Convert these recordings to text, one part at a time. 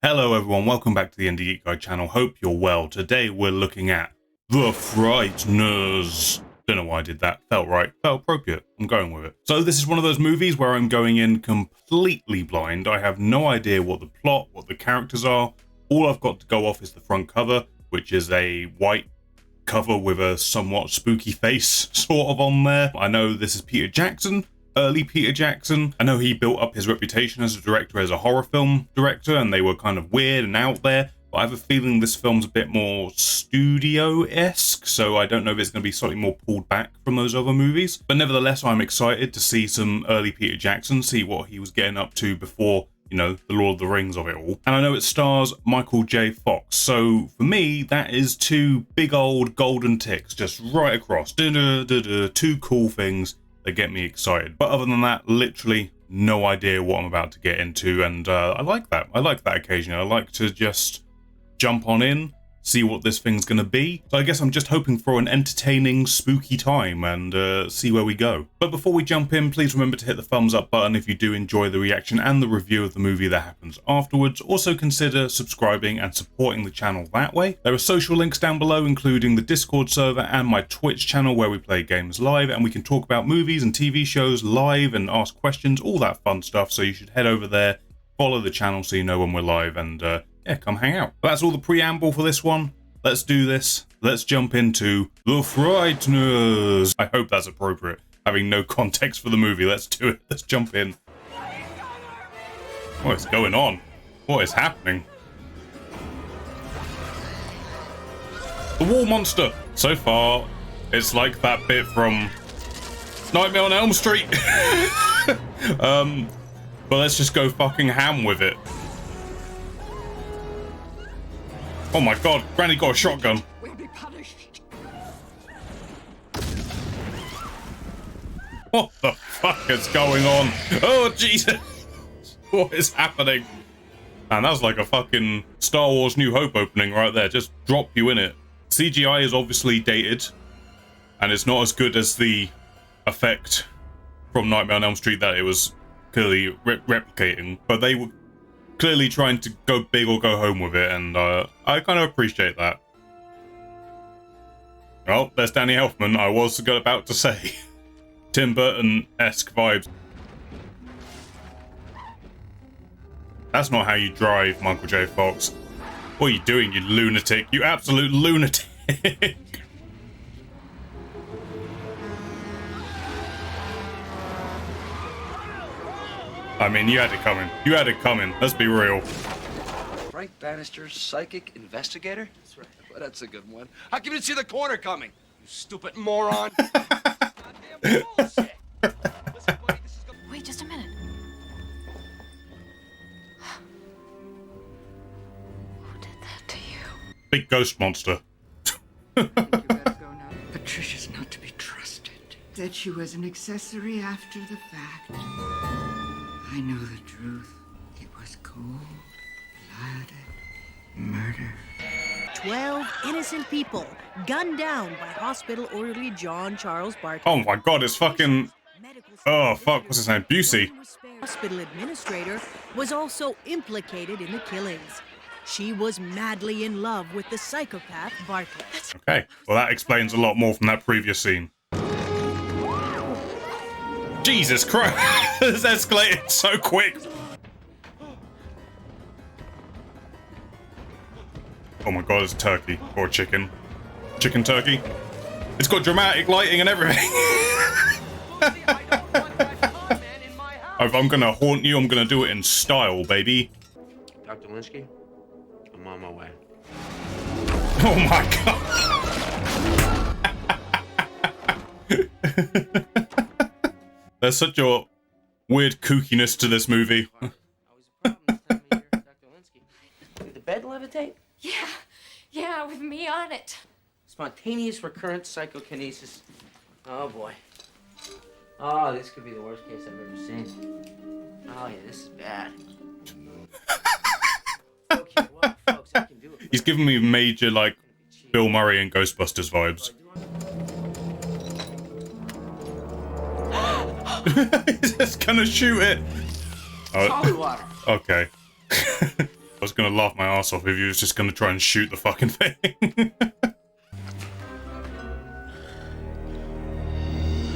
Hello everyone, welcome back to the IndieGeekGuy channel. Hope you're well. Today we're looking at The Frighteners. Don't know why I did that. Felt right. Felt appropriate. I'm going with it. So this is one of those movies where I'm going in completely blind. I have no idea what the plot, what the characters are. All I've got to go off is the front cover, which is a white cover with a somewhat spooky face sort of on there. I know this is Peter Jackson. Early Peter Jackson. I know he built up his reputation as a director, as a horror film director, and they were kind of weird and out there. But I have a feeling this film's a bit more studio-esque, so I don't know if it's going to be slightly more pulled back from those other movies. But nevertheless, I'm excited to see some early Peter Jackson, see what he was getting up to before, you know, the Lord of the Rings of it all. And I know it stars Michael J. Fox, so for me, that is two big old golden ticks just right across. Two cool things that get me excited. But other than that, literally no idea what I'm about to get into, and I like that. I like that occasionally. I like to just jump on in, see what this thing's gonna be. So I guess I'm just hoping for an entertaining, spooky time and see where we go. But before we jump in, please remember to hit the thumbs up button if you do enjoy the reaction and the review of the movie that happens afterwards. Also consider subscribing and supporting the channel that way. There are social links down below, including the Discord server and my Twitch channel where we play games live and we can talk about movies and TV shows live and ask questions, all that fun stuff. So you should head over there, follow the channel so you know when we're live, and yeah, come hang out. But that's all the preamble for this one. Let's do this. Let's jump into The Frighteners. I hope that's appropriate, having no context for the movie. Let's do it. Let's jump in. What is going on? What is happening? The wall monster. So far, it's like that bit from Nightmare on Elm Street. But let's just go fucking ham with it. Oh my god, Granny got a shotgun. We'll be punished. What the fuck is going on? Oh Jesus! What is happening? Man, that was like a fucking Star Wars New Hope opening right there. Just drop you in it. CGI is obviously dated, and it's not as good as the effect from Nightmare on Elm Street that it was clearly replicating. But they were clearly trying to go big or go home with it, and I kind of appreciate that. Oh, there's Danny Elfman. I was about to say Tim Burton-esque vibes. That's not how you drive, Michael J. Fox. What are you doing, you lunatic? You absolute lunatic. I mean, you had it coming. You had it coming. Let's be real. Frank Bannister's psychic investigator? That's right. Well, that's a good one. How come you didn't see the corner coming? You stupid moron. Goddamn bullshit. Listen, buddy, this is Wait just a minute. Who did that to you? Big ghost monster. You better go now. Patricia's not to be trusted. That she was an accessory after the fact. I know the truth. It was cold-blooded murder. 12 innocent people gunned down by hospital orderly John Charles Barkley. Oh my god, it's fucking... Oh fuck, what's his name? Busey. Hospital administrator was also implicated in the killings. She was madly in love with the psychopath Barkley. Okay, well that explains a lot more from that previous scene. Jesus Christ, this escalated so quick. Oh my god, it's a turkey or a chicken. Chicken turkey. It's got dramatic lighting and everything. If I'm gonna haunt you, I'm gonna do it in style, baby. Dr. Linsky, I'm on my way. Oh my god. There's such a weird kookiness to this movie. Always a problem this time of year, Dr. Linsky. Did the bed levitate? Yeah, with me on it. Spontaneous recurrent psychokinesis. Oh boy. Oh, this could be the worst case I've ever seen. Oh yeah, this is bad. Okay, well, folks, I can do it. He's giving me major, like, Bill Murray and Ghostbusters vibes. He's just gonna shoot it. Holy water. Okay. was gonna laugh my ass off if he was just gonna try and shoot the fucking thing.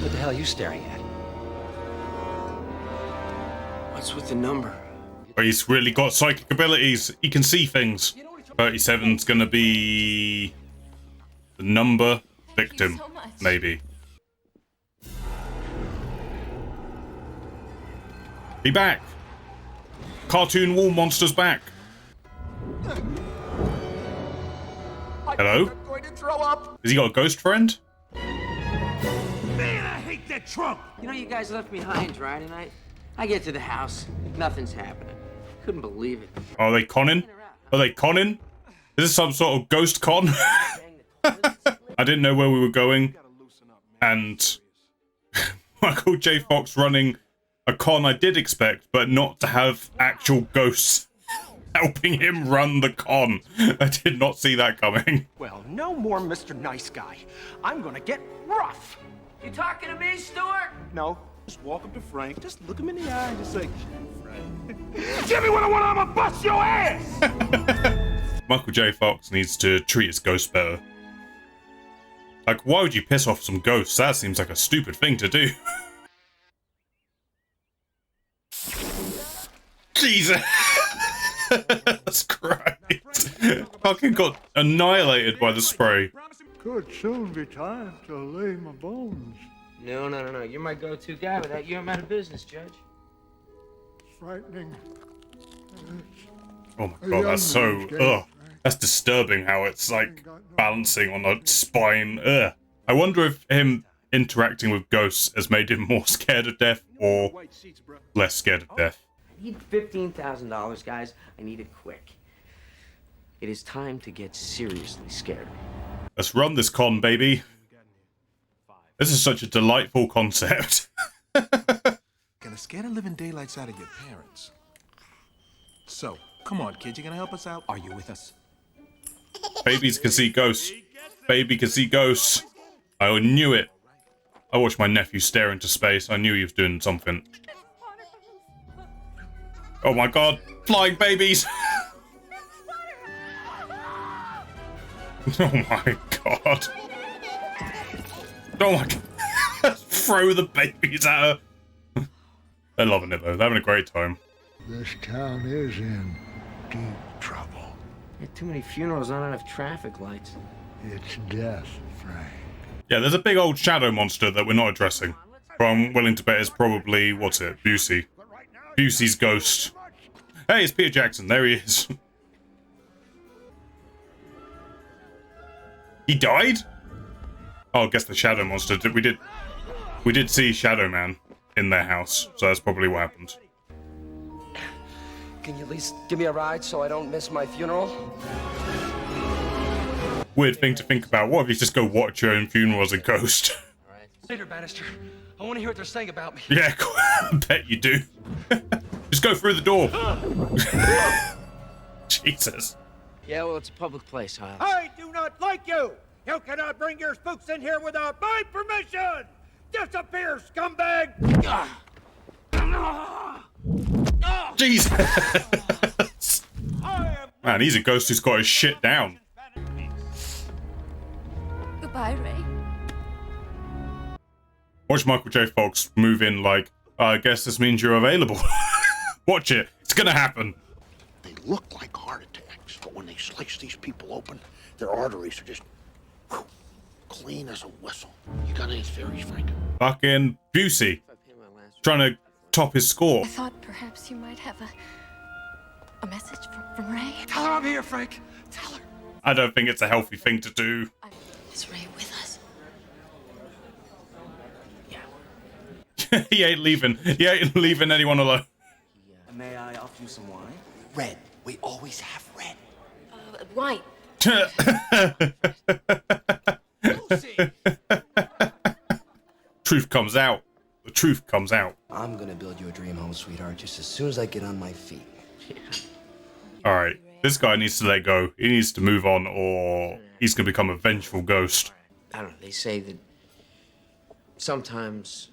What the hell are you staring at? What's with the number? But he's really got psychic abilities. He can see things. 37's gonna be the number victim, so much. maybe. Be back. Cartoon wall monster's back. Hello? I'm going to throw up. Has he got a ghost friend? Man, I hate that trunk! You know, you guys left me high and dry tonight. I get to the house, nothing's happening. Couldn't believe it. Are they conning? Are they conning? Is this some sort of ghost con? I didn't know where we were going. And Michael J. Fox running a con I did expect, but not to have actual ghosts helping him run the con. I did not see that coming. Well, no more Mr. Nice Guy. I'm gonna get rough. You talking to me, Stuart? No, just walk up to Frank, just look him in the eye and just say, Frank, give me what I want, I'ma bust your ass! Michael J. Fox needs to treat his ghosts better. Like, why would you piss off some ghosts? That seems like a stupid thing to do. Jesus Christ. Fucking got annihilated by the spray. Could soon be time to lay my bones. No. You're my go-to guy. Without you, I'm out of business, Judge. Frightening. Oh my god, that's so... Ugh. That's disturbing how it's like balancing on a spine. Ugh. I wonder if him interacting with ghosts has made him more scared of death or less scared of death. I need $15,000, guys. I need it quick. It is time to get seriously scared. Let's run this con, baby. This is such a delightful concept. Gonna scare the living daylights out of your parents. So, come on, kid, you gonna help us out? Are you with us? Babies can see ghosts. Baby can see ghosts. I knew it. I watched my nephew stare into space. I knew he was doing something. Oh my god, flying babies! Oh my god. Oh my god. Throw the babies at her. They're loving it though, they're having a great time. This town is in deep trouble. Too many funerals, not enough traffic lights. It's death, Frank. Yeah, there's a big old shadow monster that we're not addressing. But I'm willing to bet it's probably, what's it, Busey. Busey's ghost. Hey, it's Peter Jackson, there he is. He died? Oh, I guess the shadow monster. We did see Shadow Man in their house, so that's probably what happened. Can you at least give me a ride so I don't miss my funeral? Weird thing to think about. What if you just go watch your own funeral as a ghost? Later, Bannister. I want to hear what they're saying about me. Yeah, cool. I bet you do. Just go through the door. Jesus. Yeah, well, it's a public place, Hyle. I do not like you! You cannot bring your spooks in here without my permission! Disappear, scumbag! Jesus. Man, he's a ghost who's got his shit down. Goodbye, Ray. Watch Michael J. Fox move in like, I guess this means you're available. Watch it. It's gonna happen. They look like heart attacks, but when they slice these people open, their arteries are just clean as a whistle. You got any theories, Frank? Fucking Busey. Trying to top his score. I thought perhaps you might have a message from Ray. Tell her I'm here, Frank. Tell her. I don't think it's a healthy thing to do. Is Ray with us? He ain't leaving. He ain't leaving anyone alone. May I offer you some wine? Red. We always have red. White. Truth comes out. The truth comes out. I'm gonna build you a dream home, sweetheart, just as soon as I get on my feet. Alright. This guy needs to let go. He needs to move on or he's gonna become a vengeful ghost. I don't know, they say that sometimes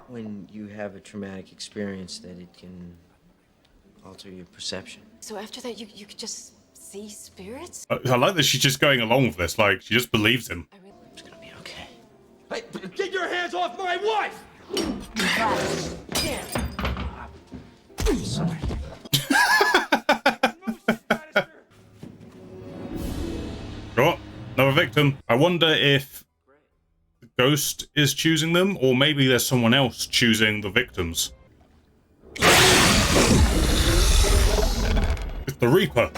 when you have a traumatic experience that it can alter your perception. So after that, you could just see spirits? I like that she's just going along with this. Like, she just believes him. It's gonna be okay. Hey, get your hands off my wife! Sorry. Oh, another victim. I wonder if the ghost is choosing them, or maybe there's someone else choosing the victims. It's the Reaper.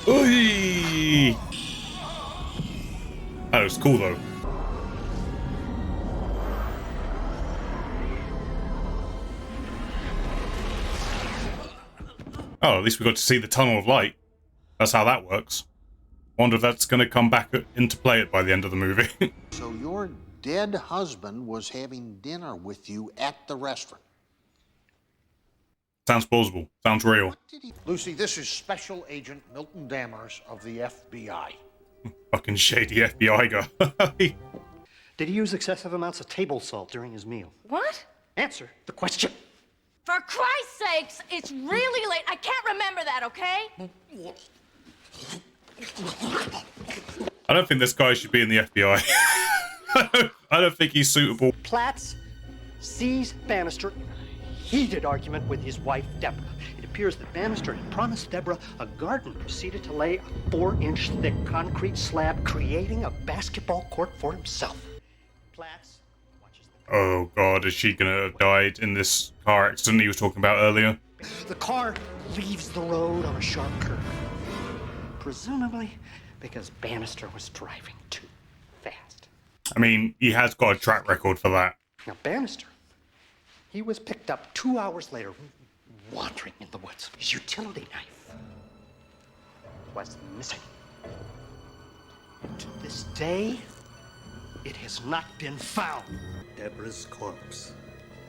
Oy! That looks cool though. Oh, at least we got to see the tunnel of light. That's how that works. Wonder if that's going to come back into play by the end of the movie. So your dead husband was having dinner with you at the restaurant. Sounds plausible. Sounds real. Lucy, this is Special Agent Milton Dammers of the FBI. Fucking shady FBI guy. Did he use excessive amounts of table salt during his meal? What? Answer the question. For Christ's sakes, it's really late. I can't remember that, okay? I don't think this guy should be in the FBI. I don't think he's suitable. Platts sees Bannister in a heated argument with his wife, Deborah. It appears that Bannister had promised Deborah a garden, proceeded to lay a 4-inch thick concrete slab, creating a basketball court for himself. Platts watches the... Oh god, is she gonna have died in this car accident he was talking about earlier? The car leaves the road on a sharp curve. Presumably because Bannister was driving too fast. I mean, he has got a track record for that. Now, Bannister, he was picked up 2 hours later, wandering in the woods. His utility knife was missing. To this day, it has not been found. Deborah's corpse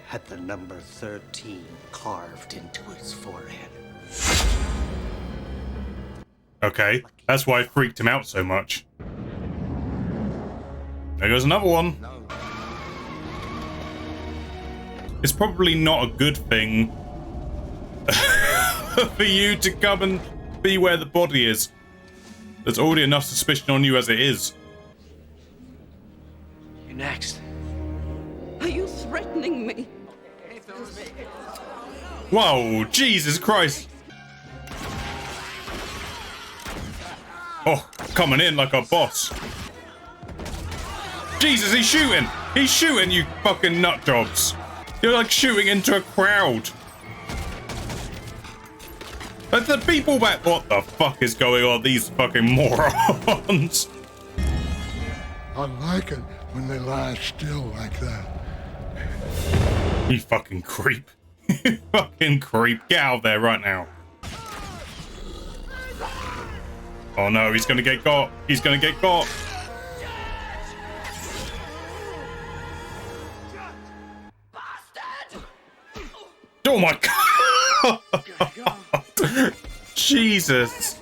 had the number 13 carved into his forehead. Okay, that's why it freaked him out so much. There goes another one. It's probably not a good thing for you to come and be where the body is. There's already enough suspicion on you as it is. You're next. Are you threatening me? Whoa, Jesus Christ. Oh, coming in like a boss. Jesus, he's shooting! He's shooting, you fucking nut jobs! You're like shooting into a crowd. But the people back. What the fuck is going on? These fucking morons. I like it when they lie still like that. You fucking creep. You fucking creep. Get out of there right now. Oh no, he's gonna get got. He's gonna get got. Oh my god! Jesus!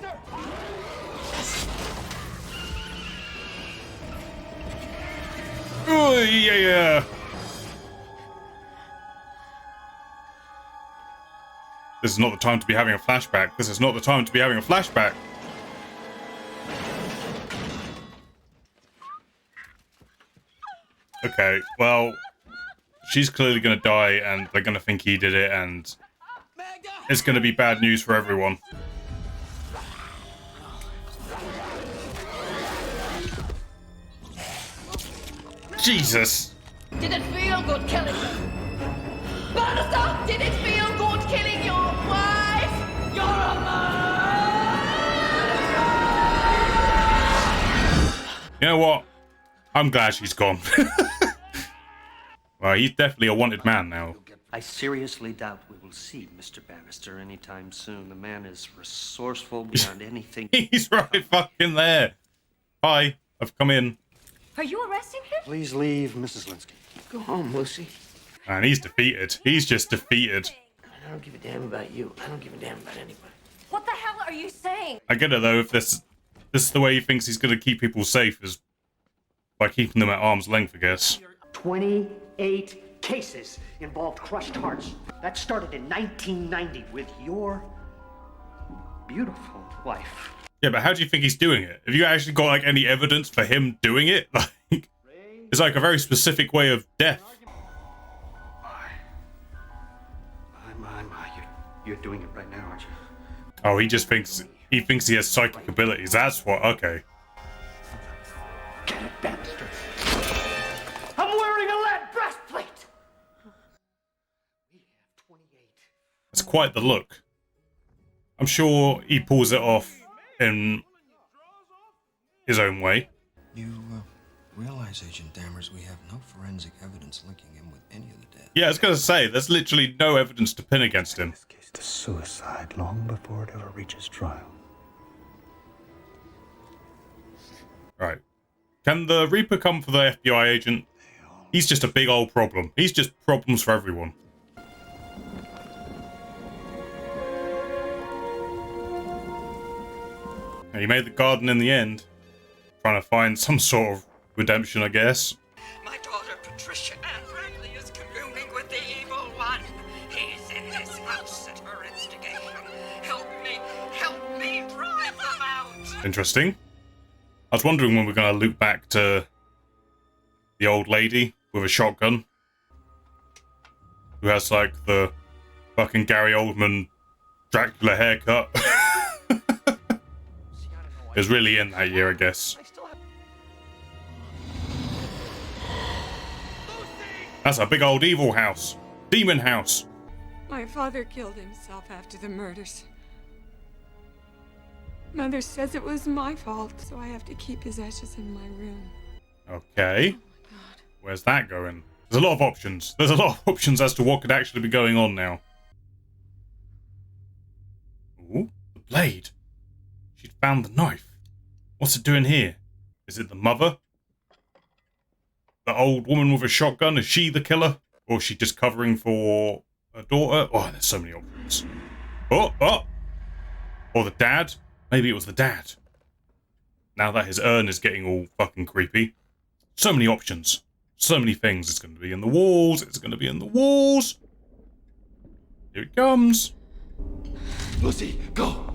Oh yeah! This is not the time to be having a flashback. This is not the time to be having a flashback. Okay, well, she's clearly gonna die, and they're gonna think he did it, and it's gonna be bad news for everyone. Jesus! Did it feel good killing Bannister? Did it feel good killing your wife? You're a murderer! You know what? I'm glad she's gone. Well, he's definitely a wanted man now. I seriously doubt we will see Mr. Bannister anytime soon. The man is resourceful beyond anything. He's right fucking there. Hi, I've come in. Are you arresting him? Please leave, Mrs. Linsky. Go home, Lucy. And he's defeated. He's just defeated. I don't give a damn about you. I don't give a damn about anybody. What the hell are you saying? I get it though, if this is the way he thinks he's gonna keep people safe, is by keeping them at arm's length, I guess. 28 cases involved crushed hearts. That started in 1990 with your beautiful wife. Yeah, but how do you think he's doing it? Have you actually got like any evidence for him doing it? Like, it's like a very specific way of death. You're doing it right now, aren't you? Oh, he thinks he has psychic abilities. That's what. Okay. Get it, Bannister. I'm wearing a lead breastplate. We have 28. It's quite the look. I'm sure he pulls it off in his own way. You realize, Agent Dammers, we have no forensic evidence linking him with any of the dead. Yeah, I was gonna say, there's literally no evidence to pin against him. This case to suicide long before it ever reaches trial. Right. Can the Reaper come for the FBI agent? He's just a big old problem. He's just problems for everyone. And he made the garden in the end. Trying to find some sort of redemption, I guess. My daughter Patricia Ann Bradley is colluding with the evil one. He's in this house at her instigation. Help me drive them out. Interesting. I was wondering when we're going to loop back to the old lady with a shotgun. Who has like the fucking Gary Oldman Dracula haircut. It was really in that year, I guess. That's a big old evil house. Demon house. My father killed himself after the murders. Mother says it was my fault, so I have to keep his ashes in my room. Okay. Where's that going? There's a lot of options. There's a lot of options as to what could actually be going on now. Ooh, the blade. She'd found the knife. What's it doing here? Is it the mother? The old woman with a shotgun? Is she the killer? Or is she just covering for her daughter? Oh, there's so many options. Oh! Or the dad? Maybe it was the dad. Now that his urn is getting all fucking creepy. So many options. So many things. It's going to be in the walls. It's going to be in the walls. Here it comes. Lucy, go!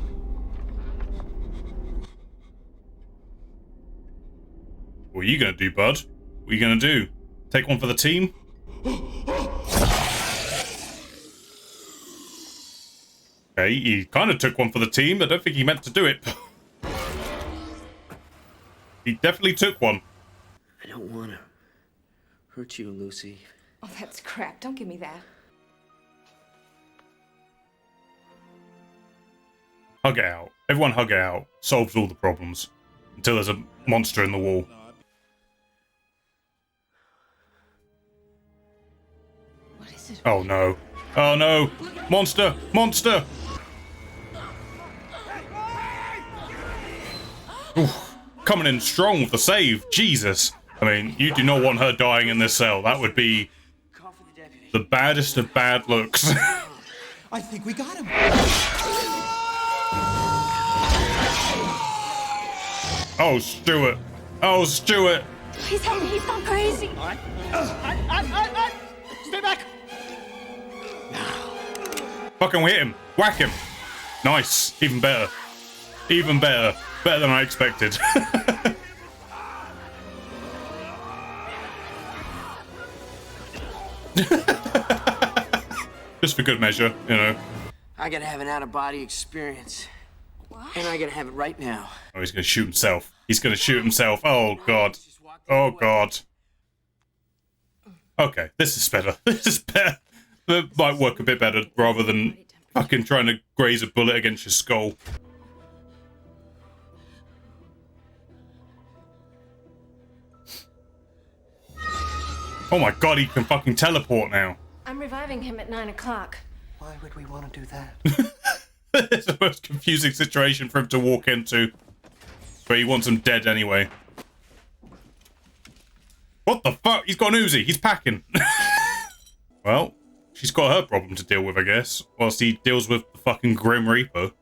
What are you going to do, bud? What are you going to do? Take one for the team? Okay, he kind of took one for the team. I don't think he meant to do it. He definitely took one. I don't want to hurt you, Lucy. Oh, that's crap. Don't give me that. Hug it out. Everyone hug it out. Solves all the problems. Until there's a monster in the wall. What is it? Oh no. Oh no. Monster! Monster! Oof. Coming in strong with the save. Jesus. I mean, you do not want her dying in this cell. That would be the baddest of bad looks. I think we got him. Oh, Stuart. Oh, Stuart. Please help me. He's gone crazy. All right. Stay back. Fucking hit him. Whack him. Nice. Even better. Even better. Better than I expected. Just for good measure, you know. I gotta have an out-of-body experience. What? And I gotta have it right now. Oh, he's gonna shoot himself. He's gonna shoot himself. Oh, God. Oh, God. Okay, this is better. This is better. That might work a bit better rather than fucking trying to graze a bullet against your skull. Oh my God, he can fucking teleport now. I'm reviving him at 9 o'clock. Why would we want to do that? It's the most confusing situation for him to walk into. But he wants him dead anyway. What the fuck? He's got an Uzi. He's packing. Well, she's got her problem to deal with, I guess. Whilst he deals with the fucking Grim Reaper.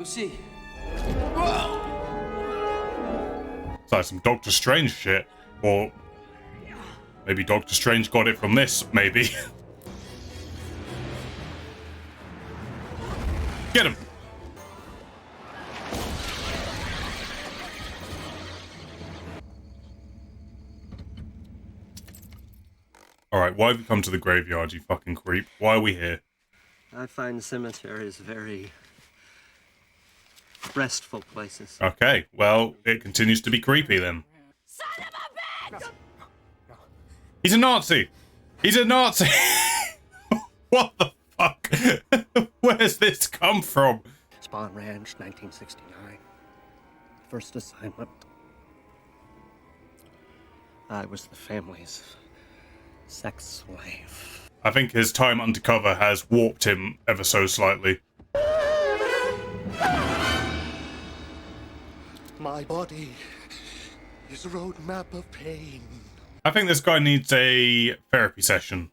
see. It's like some Doctor Strange shit. Or maybe Doctor Strange got it from this, maybe. Get him! Alright, why have you come to the graveyard, you fucking creep? Why are we here? I find cemeteries very restful places. Okay, well, it continues to be creepy then. Son of a bitch! He's a Nazi! He's a Nazi! What the fuck? Where's this come from? Spawn Ranch, 1969. First assignment. I was the family's sex slave. I think his time undercover has warped him ever so slightly. My body is a roadmap of pain. I think this guy needs a therapy session.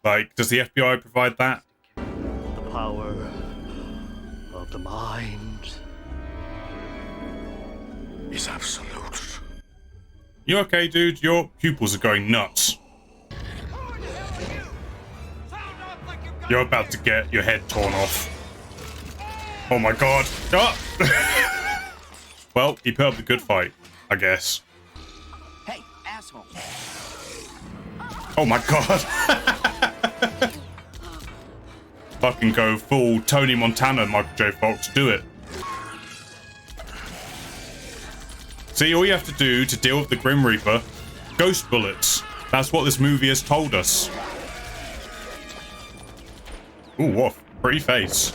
Like, does the FBI provide that? The power of the mind is absolute. You okay, dude? Your pupils are going nuts. You're about to get your head torn off. Oh my god. Ah! Well, he put up a good fight, I guess. Hey, asshole. Oh my god. Fucking go full Tony Montana, Michael J. Fox. Do it. See, all you have to do to deal with the Grim Reaper, ghost bullets. That's what this movie has told us. Ooh, what a pretty face.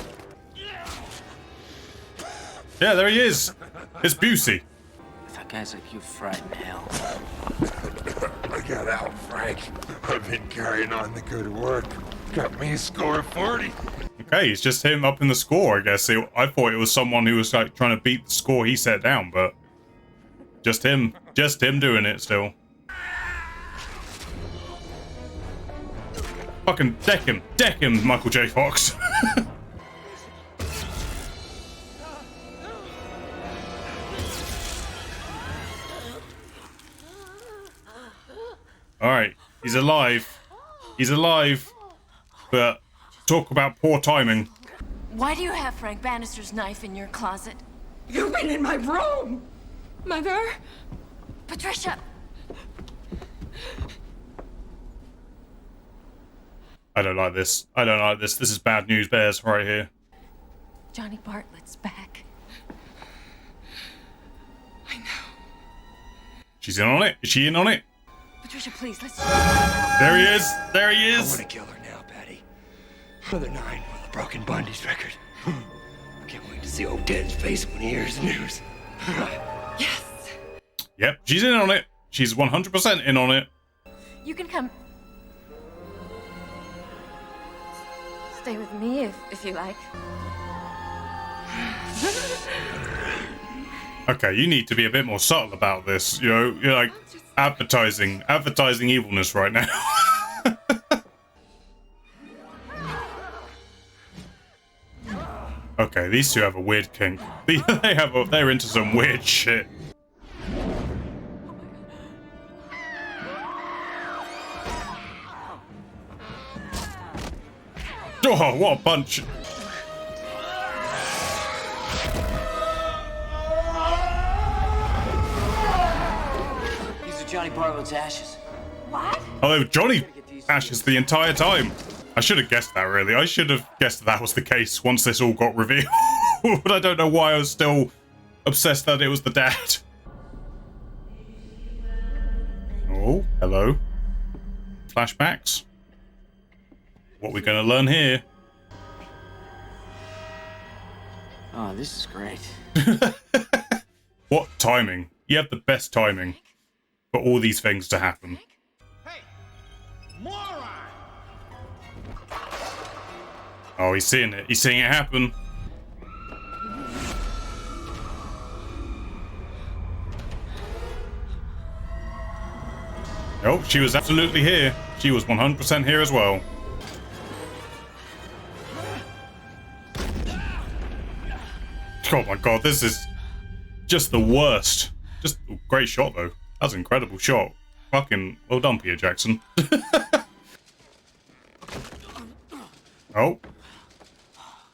Yeah, there he is. It's Busey. I thought guys like you frighten hell. Get out, Frank. I've been carrying on the good work. Got me a score of 40. Okay, it's just him up in the score, I guess. I thought it was someone who was like trying to beat the score he set down, but just him doing it still. Fucking deck him, Michael J. Fox. Alright, he's alive. He's alive. But talk about poor timing. Why do you have Frank Bannister's knife in your closet? You've been in my room! Mother? Patricia! I don't like this. I don't like this. This is bad news bears right here. Johnny Bartlett's back. I know. She's in on it? Is she in on it? Patricia, please, let's... There he is! There he I is! want to kill her now, Patty. Another 9 with a broken Bundy's record. I can't wait to see old Ted's face when he hears the news. Yes! Yep, she's in on it. She's 100% in on it. You can come... stay with me if you like. Okay, you need to be a bit more subtle about this. You know, you're like advertising evilness right now. Okay, these two have a weird kink. They're into some weird shit. Oh, what a punch! These are Johnny Bartlett's ashes. What? Oh, they were Johnny ashes the entire time. I should have guessed that, really. I should have guessed that was the case once this all got revealed. But I don't know why I was still obsessed that it was the dad. Oh, hello. Flashbacks. What we're going to learn here. Oh, this is great. What timing? You have the best timing for all these things to happen. Oh, he's seeing it. He's seeing it happen. Oh, she was absolutely here. She was 100% here as well. Oh my god, this is just the worst. Just a great shot though. That's an incredible shot. Fucking well done, Peter Jackson. Oh.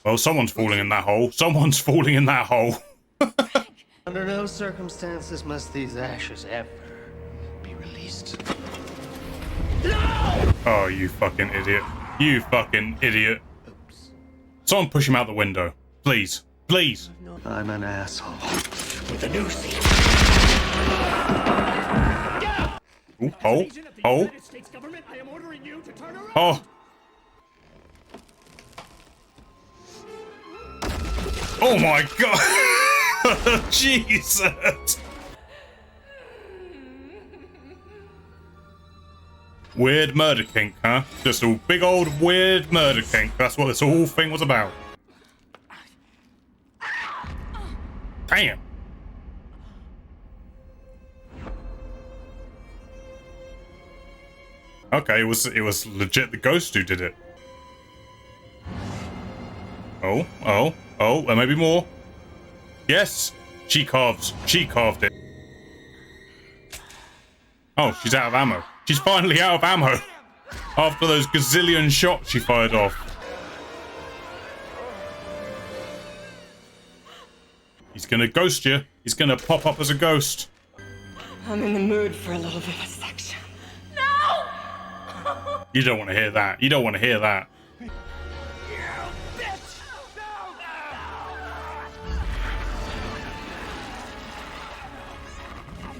Well, someone's falling in that hole. Someone's falling in that hole. Under no circumstances must these ashes ever be released. Oh, you fucking idiot. You fucking idiot. Oops. Someone push him out the window. Please. Please. I'm an asshole. With a noose. Ooh, oh. Oh. Oh. Oh my god. Jesus. Weird murder kink, huh? Just a big old weird murder kink. That's what this whole thing was about. Damn. Okay, it was legit the ghost who did it. Oh, and maybe more. Yes, she carved it. Oh, she's out of ammo. She's finally out of ammo. After those gazillion shots she fired off. He's gonna ghost you. He's gonna pop up as a ghost. I'm in the mood for a little vivisection. No! You don't want to hear that. You don't want to hear that.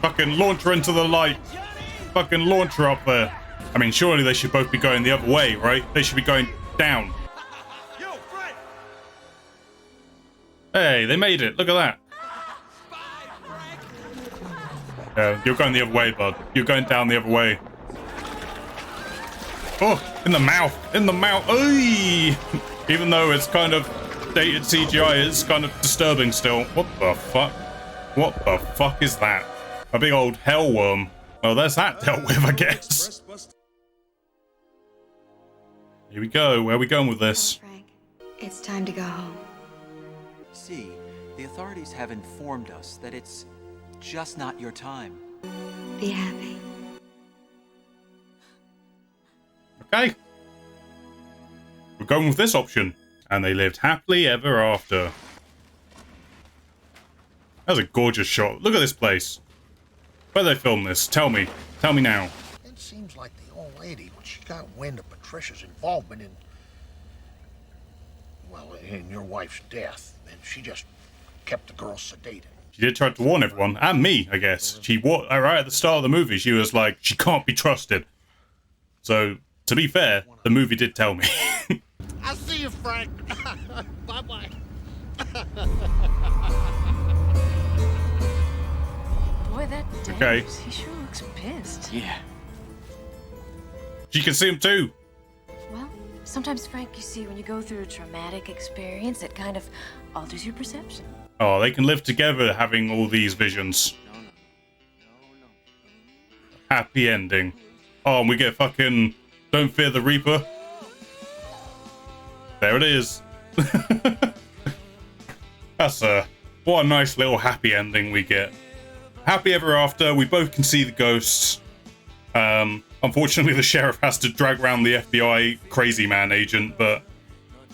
Fucking launch her into the light. Fucking launch her up there. I mean, surely they should both be going the other way, right? They should be going down. Hey, they made it. Look at that. Yeah, you're going the other way, bud. You're going down the other way. Oh, in the mouth. In the mouth. Oy! Even though it's kind of dated CGI, it's kind of disturbing still. What the fuck? What the fuck is that? A big old hell worm. Oh, there's that dealt with, I guess. Here we go. Where are we going with this? Frank, it's time to go home. See, the authorities have informed us that it's just not your time. Be happy. Okay. We're going with this option. And they lived happily ever after. That was a gorgeous shot. Look at this place. Where they filmed this? Tell me. Tell me now. It seems like the old lady, when she got wind of Patricia's involvement in, well, in your wife's death, and she just kept the girl sedated. She did try to warn everyone, and me, I guess. Right at the start of the movie, she was like, she can't be trusted. So, to be fair, the movie did tell me. I'll see you, Frank. Bye-bye. Boy, that Dave, Okay. he sure looks pissed. Yeah. She can see him too. Well, sometimes, Frank, you see, when you go through a traumatic experience, it kind of alters your perception. Oh, they can live together having all these visions. Happy ending. Oh, and we get fucking Don't Fear the Reaper. There it is. That's what a nice little happy ending we get. Happy ever after. We both can see the ghosts. Unfortunately, the sheriff has to drag around the FBI crazy man agent, but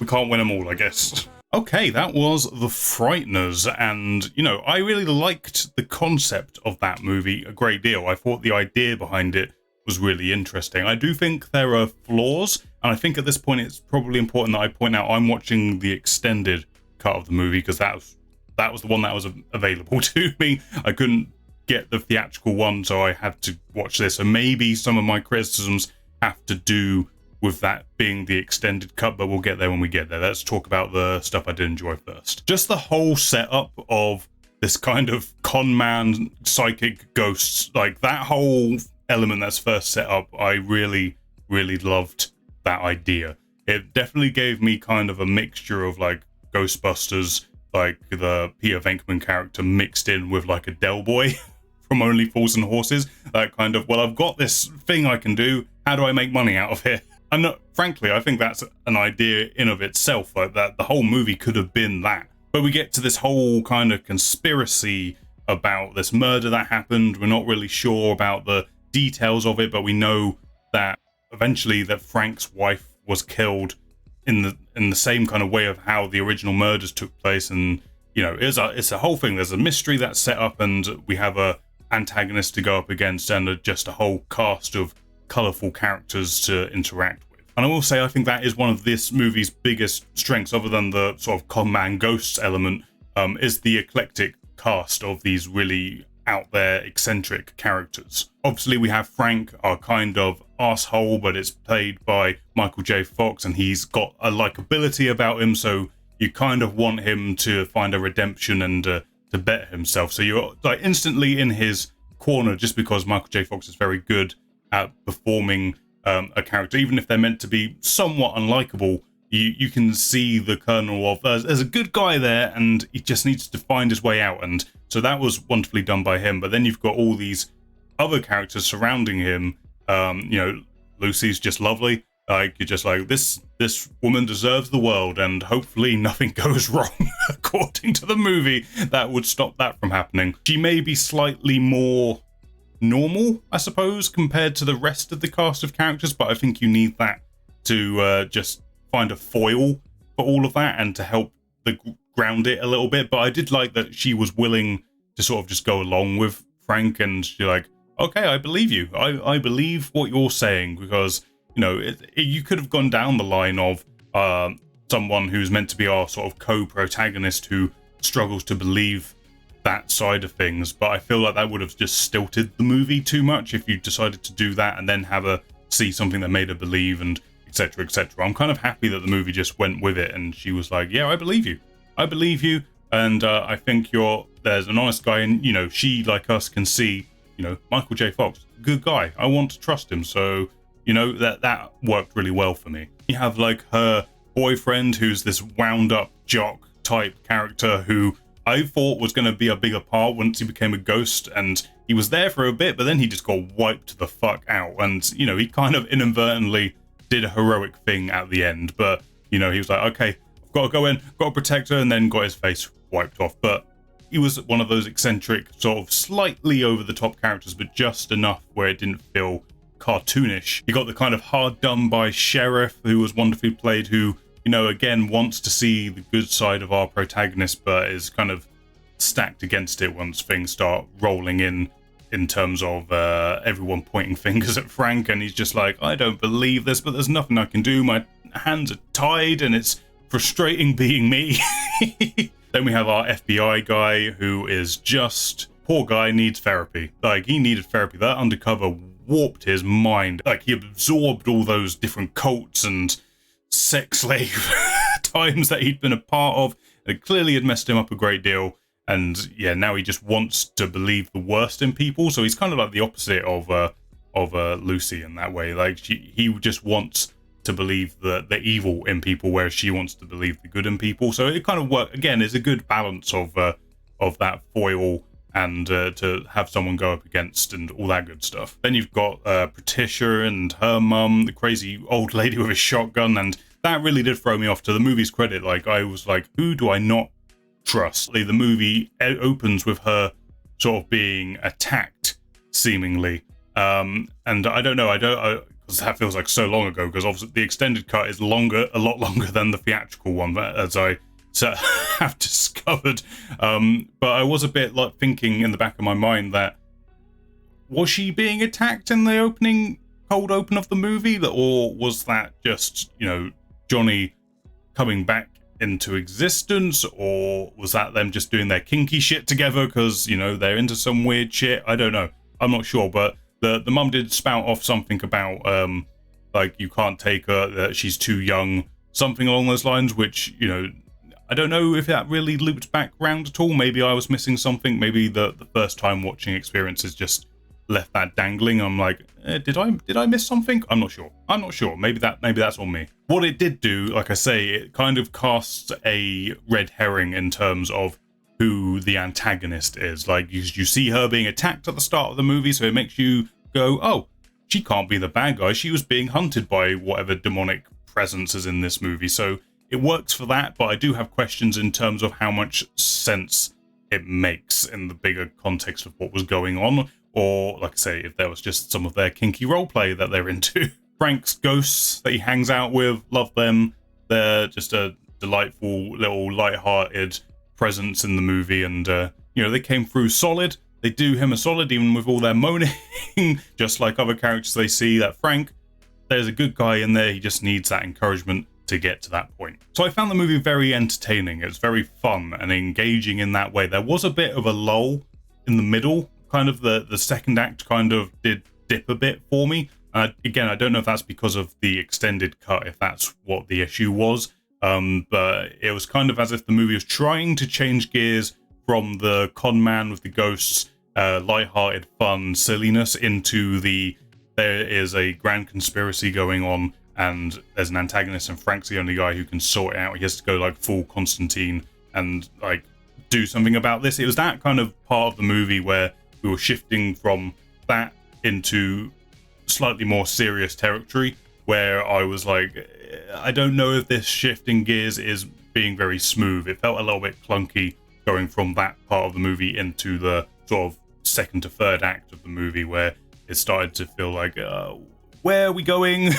we can't win them all, I guess. Okay, that was The Frighteners, and, you know, I really liked the concept of that movie a great deal. I thought the idea behind it was really interesting. I do think there are flaws, and I think at this point it's probably important that I point out I'm watching the extended cut of the movie, because that was the one that was available to me. I couldn't get the theatrical one, so I had to watch this. And maybe some of my criticisms have to do with that being the extended cut, but we'll get there when we get there. Let's talk about the stuff I did enjoy first. Just the whole setup of this kind of con man psychic ghosts, like that whole element that's first set up, I really, really loved that idea. It definitely gave me kind of a mixture of like Ghostbusters, like the Peter Venkman character mixed in with like a Del Boy from Only Fools and Horses. That kind of, well, I've got this thing I can do, how do I make money out of it? And frankly, I think that's an idea in of itself, like that the whole movie could have been that. But we get to this whole kind of conspiracy about this murder that happened. We're not really sure about the details of it, but we know that eventually that Frank's wife was killed in the same kind of way of how the original murders took place. And you know, it's a whole thing. There's a mystery that's set up, and we have a antagonist to go up against, and just a whole cast of colourful characters to interact with. And I will say, I think that is one of this movie's biggest strengths, other than the sort of con man ghosts element, is the eclectic cast of these really out there eccentric characters. Obviously we have Frank, our kind of asshole, but it's played by Michael J. Fox, and he's got a likability about him, so you kind of want him to find a redemption and to better himself. So you're like instantly in his corner, just because Michael J. Fox is very good at performing a character, even if they're meant to be somewhat unlikable. You can see the kernel of there's a good guy there, and he just needs to find his way out. And so that was wonderfully done by him. But then you've got all these other characters surrounding him. You know, Lucy's just lovely. Like, you're just like, this woman deserves the world, and hopefully nothing goes wrong according to the movie that would stop that from happening. She may be slightly more normal, I suppose, compared to the rest of the cast of characters, but I think you need that to just find a foil for all of that and to help ground it a little bit. But I did like that she was willing to sort of just go along with Frank, and she's like, okay, I believe you. I believe what you're saying, because, you know, you could have gone down the line of someone who's meant to be our sort of co-protagonist who struggles to believe that side of things, but I feel like that would have just stilted the movie too much if you decided to do that and then have her see something that made her believe, and etc, etc. I'm kind of happy that the movie just went with it, and she was like, yeah, I believe you, and I think there's an honest guy, and you know, she, like us, can see, you know, Michael J. Fox, good guy, I want to trust him. So, you know, that worked really well for me. You have like her boyfriend, who's this wound up jock type character who I thought was going to be a bigger part once he became a ghost, and he was there for a bit, but then he just got wiped the fuck out. And, you know, he kind of inadvertently did a heroic thing at the end, but, you know, he was like, okay, I've got to go in, got to protect her, and then got his face wiped off. But he was one of those eccentric, sort of slightly over the top characters, but just enough where it didn't feel cartoonish. You got the kind of hard done by sheriff, who was wonderfully played, who, you know, again, wants to see the good side of our protagonist, but is kind of stacked against it once things start rolling in terms of everyone pointing fingers at Frank, and he's just like, I don't believe this, but there's nothing I can do. My hands are tied, and it's frustrating being me. Then we have our FBI guy, who is just, poor guy, needs therapy. Like, he needed therapy. That undercover warped his mind. Like, he absorbed all those different cults and sex slave times that he'd been a part of. It clearly had messed him up a great deal. And yeah, now he just wants to believe the worst in people. So he's kind of like the opposite of Lucy in that way. Like, he just wants to believe the evil in people, whereas she wants to believe the good in people. So it kind of works. Again, it's a good balance of that foil and to have someone go up against and all that good stuff. Then you've got Patricia and her mum, the crazy old lady with a shotgun, and that really did throw me off. To the movie's credit, like, I was like, who do I not trust? The movie opens with her sort of being attacked, seemingly, and I don't know, because that feels like so long ago, because obviously the extended cut is a lot longer than the theatrical one, as I have discovered. But I was a bit like thinking in the back of my mind that, was she being attacked in the cold open of the movie, or was that just, you know, Johnny coming back into existence, or was that them just doing their kinky shit together because, you know, they're into some weird shit? I don't know, I'm not sure. But the mum did spout off something about like, you can't take her, that she's too young, something along those lines, which, you know, I don't know if that really looped back round at all. Maybe I was missing something. Maybe the first time watching experiences just left that dangling. I'm like, did I miss something? I'm not sure. Maybe that's on me. What it did do, like I say, it kind of casts a red herring in terms of who the antagonist is. Like, you see her being attacked at the start of the movie, so it makes you go, oh, she can't be the bad guy. She was being hunted by whatever demonic presence is in this movie. So it works for that, but I do have questions in terms of how much sense it makes in the bigger context of what was going on, or like I say, if there was just some of their kinky roleplay that they're into. Frank's ghosts that he hangs out with, love them. They're just a delightful little light-hearted presence in the movie, and they came through solid. They do him a solid even with all their moaning, just like other characters they see. That Frank, there's a good guy in there, he just needs that encouragement to get to that point. So I found the movie very entertaining. It's very fun and engaging in that way. There was a bit of a lull in the middle, kind of the second act kind of did dip a bit for me. Again, I don't know if that's because of the extended cut, if that's what the issue was, but it was kind of as if the movie was trying to change gears from the con man with the ghosts, lighthearted fun silliness, into there is a grand conspiracy going on, and there's an antagonist, and Frank's the only guy who can sort it out. He has to go like full Constantine and like do something about this. It was that kind of part of the movie where we were shifting from that into slightly more serious territory, where I was like, I don't know if this shift in gears is being very smooth. It felt a little bit clunky going from that part of the movie into the sort of second to third act of the movie, where it started to feel like, where are we going?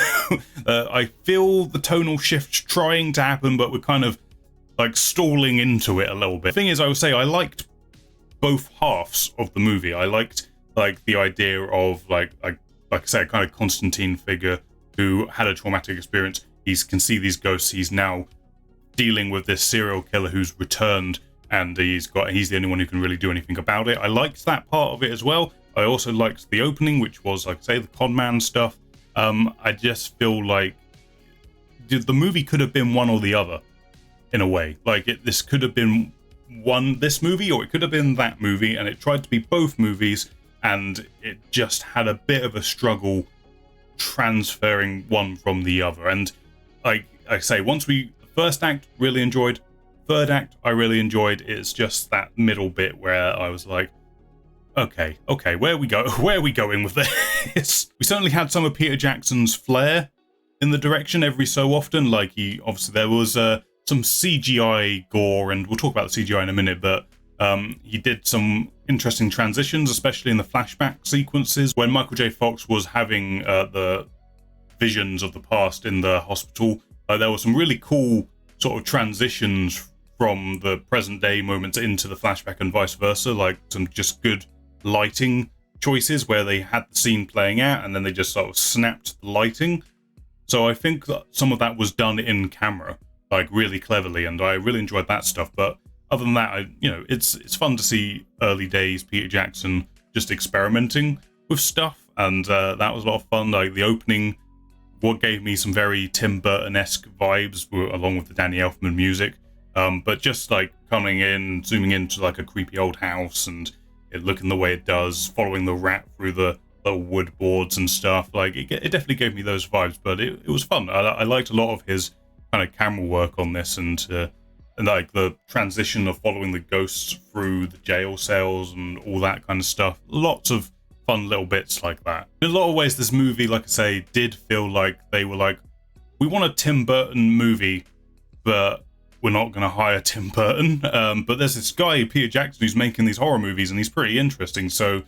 I feel the tonal shift trying to happen, but we're kind of like stalling into it a little bit. The thing is, I would say I liked both halves of the movie. I liked like the idea of like I said, kind of Constantine figure who had a traumatic experience. He can see these ghosts. He's now dealing with this serial killer who's returned, and he's the only one who can really do anything about it. I liked that part of it as well. I also liked the opening, which was, like I say, the con man stuff. I just feel like the movie could have been one or the other, in a way. Like this could have been this movie, or it could have been that movie, and it tried to be both movies, and it just had a bit of a struggle transferring one from the other. And like I say, first act really enjoyed, third act I really enjoyed. It's just that middle bit where I was like, okay, where are we going with this? We certainly had some of Peter Jackson's flair in the direction every so often. Like there was some CGI gore, and we'll talk about the CGI in a minute, but he did some interesting transitions, especially in the flashback sequences when Michael J. Fox was having the visions of the past in the hospital. There were some really cool sort of transitions from the present day moments into the flashback and vice versa, like some just good lighting choices where they had the scene playing out and then they just sort of snapped the lighting. So I think that some of that was done in camera, like really cleverly, and I really enjoyed that stuff. But other than that, it's fun to see early days Peter Jackson just experimenting with stuff, and that was a lot of fun. Like the opening, what gave me some very Tim Burton-esque vibes, along with the Danny Elfman music. But just like coming in, zooming into like a creepy old house, and it looking the way it does, following the rat through the little wood boards and stuff. Like it definitely gave me those vibes, but it was fun. I liked a lot of his kind of camera work on this, and like the transition of following the ghosts through the jail cells and all that kind of stuff. Lots of fun little bits like that. In a lot of ways, this movie, like I say, did feel like they were like, we want a Tim Burton movie, but we're not going to hire Tim Burton. But there's this guy, Peter Jackson, who's making these horror movies, and he's pretty interesting, so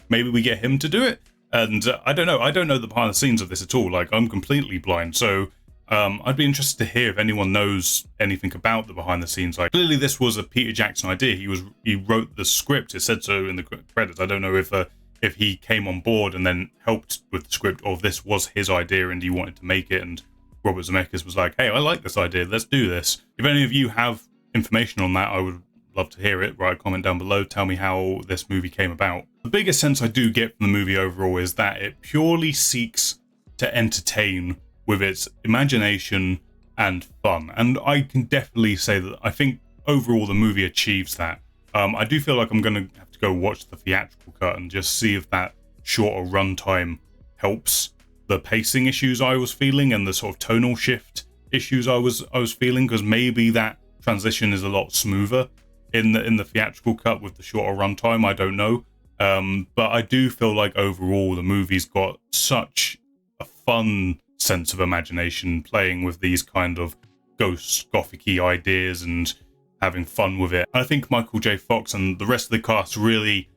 maybe we get him to do it. And I don't know the behind the scenes of this at all. Like, I'm completely blind, so I'd be interested to hear if anyone knows anything about the behind the scenes. Like, clearly this was a Peter Jackson idea. He wrote the script. It said so in the credits. I don't know if he came on board and then helped with the script, or if this was his idea and he wanted to make it, and Robert Zemeckis was like, hey, I like this idea, let's do this. If any of you have information on that, I would love to hear it. Write a comment down below, tell me how this movie came about. The biggest sense I do get from the movie overall is that it purely seeks to entertain with its imagination and fun. And I can definitely say that I think overall the movie achieves that. I do feel like I'm going to have to go watch the theatrical cut and just see if that shorter runtime helps the pacing issues I was feeling and the sort of tonal shift issues I was feeling, because maybe that transition is a lot smoother in the theatrical cut with the shorter runtime. I don't know, but I do feel like overall the movie's got such a fun sense of imagination playing with these kind of ghost gothic-y ideas and having fun with it. I think Michael J. Fox and the rest of the cast really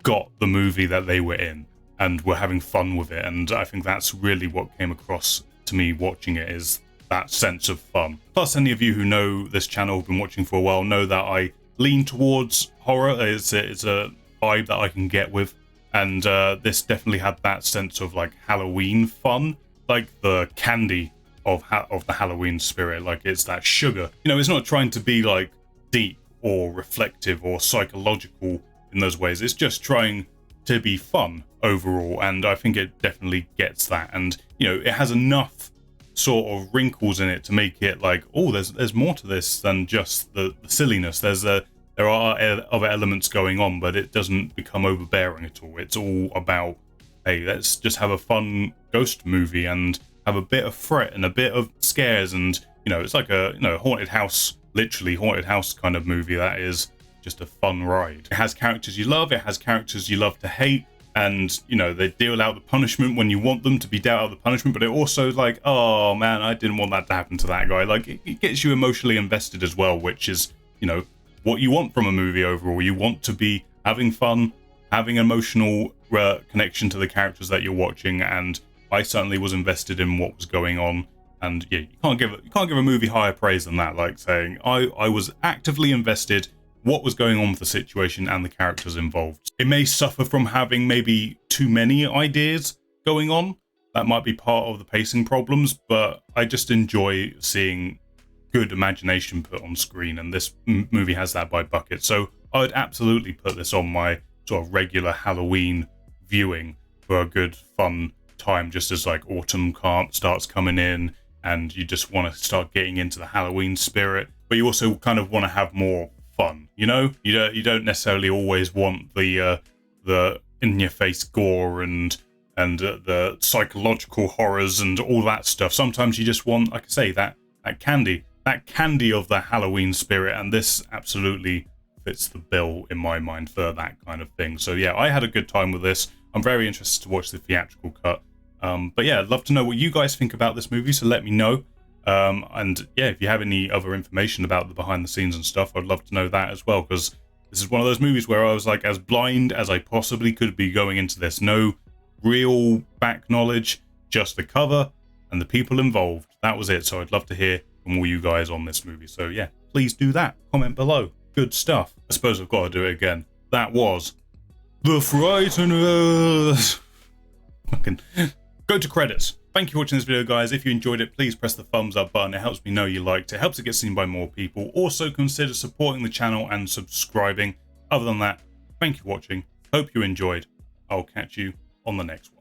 got the movie that they were in and were having fun with it, and I think that's really what came across to me watching it, is that sense of fun. Plus, any of you who know this channel, have been watching for a while, know that I lean towards horror. It's a vibe that I can get with, and this definitely had that sense of like Halloween fun, like the candy of the Halloween spirit. Like, it's that sugar. You know, it's not trying to be like deep or reflective or psychological in those ways. It's just trying to be fun overall, and I think it definitely gets that. And you know, it has enough sort of wrinkles in it to make it like, oh, there's more to this than just the silliness. There are other elements going on, but it doesn't become overbearing at all. It's all about, hey, let's just have a fun ghost movie and have a bit of threat and a bit of scares, and you know, it's like a haunted house, literally haunted house kind of movie that is just a fun ride. It has characters you love, it has characters you love to hate, and you know, they deal out the punishment when you want them to be dealt out the punishment, but it also is like, oh man, I didn't want that to happen to that guy. Like, it gets you emotionally invested as well, which is, you know, what you want from a movie overall. You want to be having fun, having emotional connection to the characters that you're watching, and I certainly was invested in what was going on. And yeah, you can't give a movie higher praise than that. Like saying I was actively invested what was going on with the situation and the characters involved. It may suffer from having maybe too many ideas going on. That might be part of the pacing problems, but I just enjoy seeing good imagination put on screen, and this movie has that by buckets. So I would absolutely put this on my sort of regular Halloween viewing for a good fun time, just as like autumn starts coming in and you just want to start getting into the Halloween spirit, but you also kind of want to have more fun, you know? You don't necessarily always want the in your face gore and the psychological horrors and all that stuff. Sometimes you just want, like I say, that candy of the Halloween spirit, and this absolutely fits the bill in my mind for that kind of thing. So yeah, I had a good time with this. I'm very interested to watch the theatrical cut. But yeah, I'd love to know what you guys think about this movie, so let me know. And yeah, if you have any other information about the behind the scenes and stuff, I'd love to know that as well, because this is one of those movies where I was like as blind as I possibly could be going into this. No real back knowledge, just the cover and the people involved. That was it. So I'd love to hear from all you guys on this movie. So yeah, please do that. Comment below. Good stuff. I suppose I've got to do it again. That was The Frighteners. Fucking go to credits. Thank you for watching this video, guys. If you enjoyed it, please press the thumbs up button. It helps me know you liked it. It helps it get seen by more people. Also, consider supporting the channel and subscribing. Other than that, thank you for watching. Hope you enjoyed. I'll catch you on the next one.